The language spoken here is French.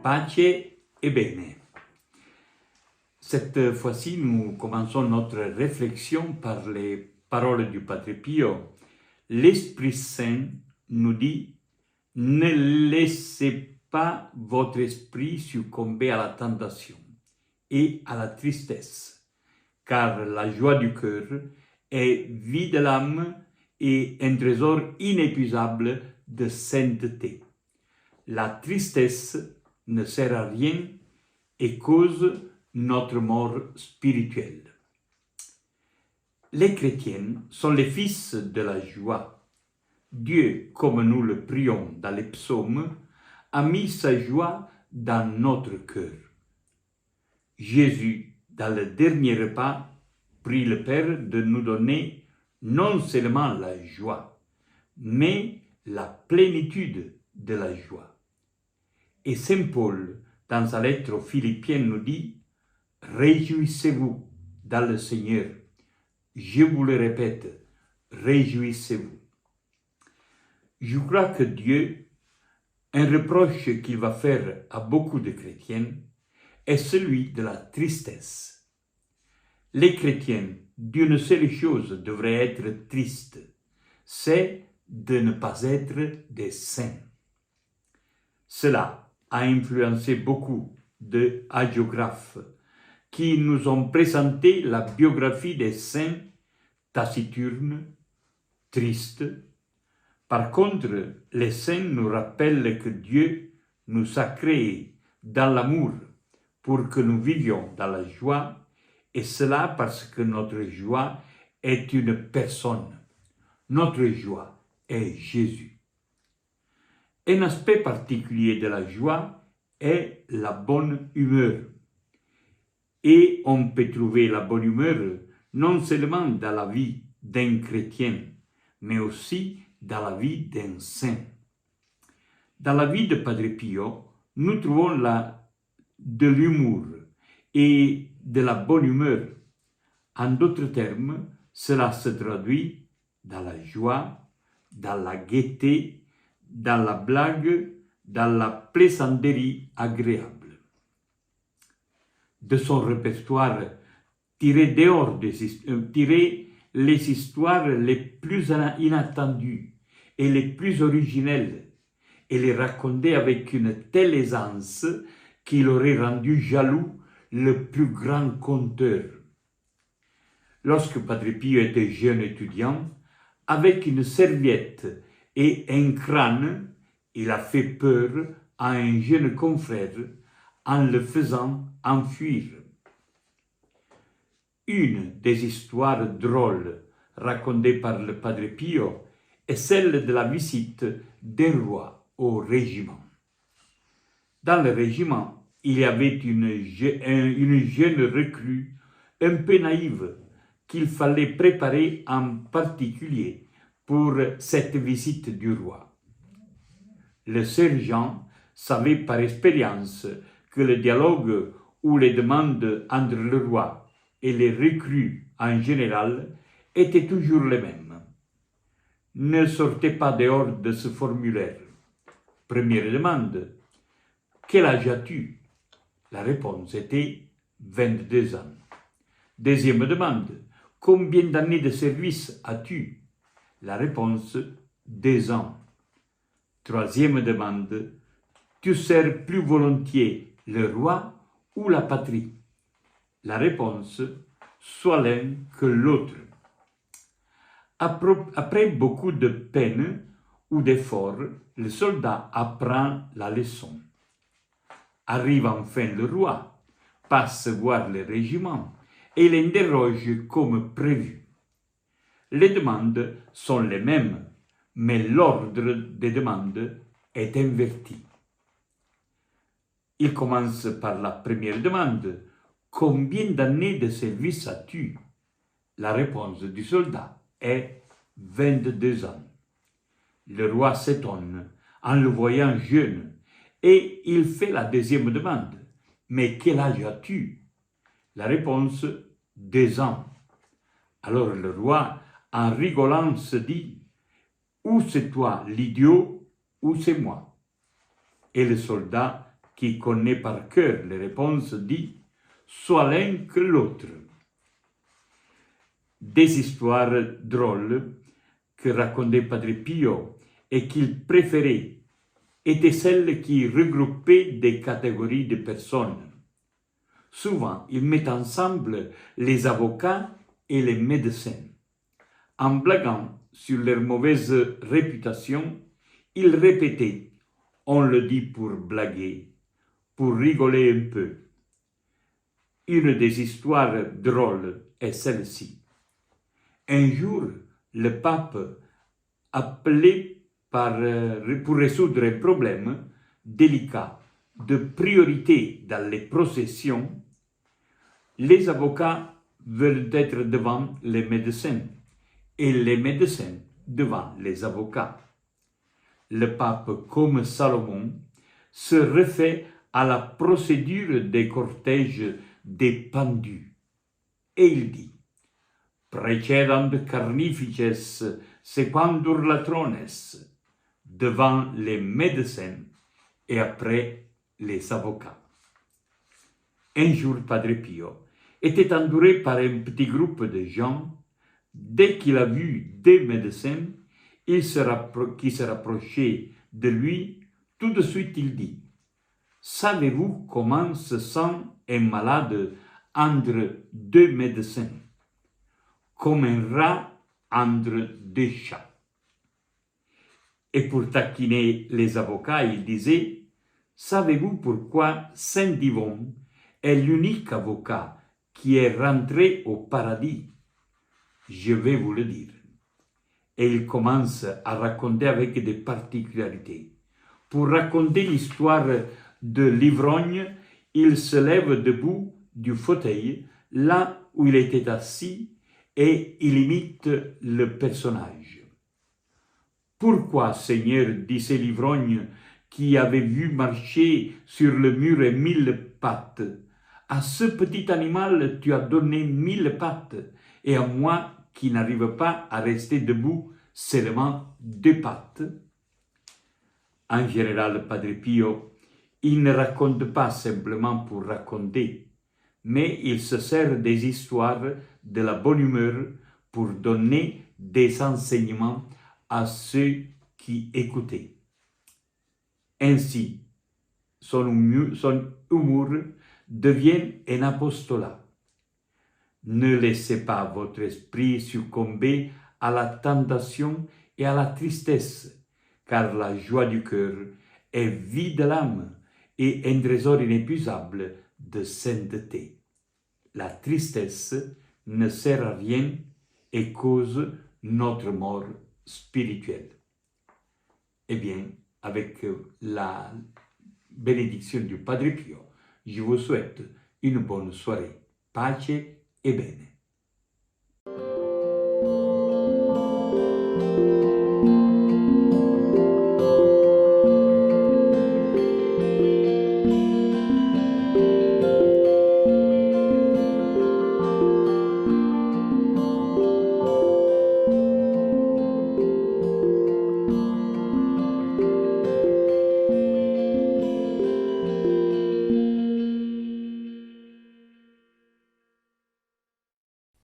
Pace e bene. Cette fois-ci, nous commençons notre réflexion par les paroles du Padre Pio. L'Esprit Saint nous dit « Ne laissez pas votre esprit succomber à la tentation et à la tristesse, car la joie du cœur est vie de l'âme et un trésor inépuisable de sainteté. La tristesse ne sert à rien et cause notre mort spirituelle. » Les chrétiens sont les fils de la joie. Dieu, comme nous le prions dans les psaumes, a mis sa joie dans notre cœur. Jésus, dans le dernier repas, prie le Père de nous donner non seulement la joie, mais la plénitude de la joie. Et Saint Paul, dans sa lettre aux Philippiens, nous dit « Réjouissez-vous dans le Seigneur. Je vous le répète, réjouissez-vous. » Je crois que Dieu, un reproche qu'il va faire à beaucoup de chrétiens, est celui de la tristesse. Les chrétiens, d'une seule chose, devraient être tristes, c'est de ne pas être des saints. Cela a influencé beaucoup de hagiographes qui nous ont présenté la biographie des saints taciturnes, tristes. Par contre, les saints nous rappellent que Dieu nous a créés dans l'amour pour que nous vivions dans la joie, et cela parce que notre joie est une personne. Notre joie est Jésus. Un aspect particulier de la joie est la bonne humeur. Et on peut trouver la bonne humeur non seulement dans la vie d'un chrétien, mais aussi dans la vie d'un saint. Dans la vie de Padre Pio, nous trouvons de l'humour et de la bonne humeur. En d'autres termes, cela se traduit dans la joie, dans la gaieté, dans la blague, dans la plaisanterie agréable. De son répertoire, tirer les histoires les plus inattendues et les plus originelles et les raconter avec une telle aisance qu'il aurait rendu jaloux le plus grand conteur. Lorsque Padre Pio était jeune étudiant, avec une serviette et un crâne, il a fait peur à un jeune confrère en le faisant enfuir. Une des histoires drôles racontées par le Padre Pio est celle de la visite d'un roi au régiment. Dans le régiment, il y avait une jeune recrue un peu naïve qu'il fallait préparer en particulier pour cette visite du roi. Le sergent savait par expérience que le dialogue ou les demandes entre le roi et les recrues en général étaient toujours les mêmes. Ne sortez pas dehors de ce formulaire. Première demande, quel âge as-tu? La réponse était 22 ans. Deuxième demande, combien d'années de service as-tu? La réponse, 2 ans. Troisième demande, tu sers plus volontiers le roi ou la patrie? La réponse, soit l'un que l'autre. Après beaucoup de peine ou d'efforts, le soldat apprend la leçon. Arrive enfin le roi, passe voir le régiment et l'interroge comme prévu. Les demandes sont les mêmes, mais l'ordre des demandes est inverti. Il commence par la première demande. Combien d'années de service as-tu? La réponse du soldat est 22 ans. Le roi s'étonne en le voyant jeune et il fait la deuxième demande. Mais quel âge as-tu? La réponse, 2 ans. Alors le roi, en rigolant, se dit, ou c'est toi l'idiot, ou c'est moi. Et le soldat qui connaît par cœur les réponses, dit « Soit l'un que l'autre ». Des histoires drôles que racontait Padre Pio et qu'il préférait étaient celles qui regroupaient des catégories de personnes. Souvent, il met ensemble les avocats et les médecins. En blaguant sur leur mauvaise réputation, il répétait « On le dit pour blaguer, pour rigoler un peu ». Une des histoires drôles est celle-ci. Un jour, le pape, appelé pour résoudre un problème délicat de priorité dans les processions, les avocats veulent être devant les médecins et les médecins devant les avocats. Le pape, comme Salomon, se refait à la procédure des cortèges des pendus. Et il dit « Precedant carnifices sequantur latrones » devant les médecins et après les avocats. Un jour, Padre Pio était entouré par un petit groupe de gens. Dès qu'il a vu des médecins qui se rapprochaient de lui, tout de suite il dit « Savez-vous comment se sent un malade entre deux médecins, comme un rat entre deux chats ?» Et pour taquiner les avocats, il disait « Savez-vous pourquoi Saint Yvon est l'unique avocat qui est rentré au paradis? Je vais vous le dire. » Et il commence à raconter avec des particularités. Pour raconter l'histoire de l'ivrogne, il se lève debout du fauteuil, là où il était assis, et il imite le personnage. « Pourquoi, Seigneur, disait l'ivrogne, qui avait vu marcher sur le mur 1000 pattes, à ce petit animal tu as donné 1000 pattes, et à moi qui n'arrive pas à rester debout seulement 2 pattes. » En général, Padre Pio, il ne raconte pas simplement pour raconter, mais il se sert des histoires de la bonne humeur pour donner des enseignements à ceux qui écoutaient. Ainsi, son humour devient un apostolat. Ne laissez pas votre esprit succomber à la tentation et à la tristesse, car la joie du cœur est vie de l'âme et un trésor inépuisable de sainteté. La tristesse ne sert à rien et cause notre mort spirituelle. Eh bien, avec la bénédiction du Padre Pio, je vous souhaite une bonne soirée. Pace e bene.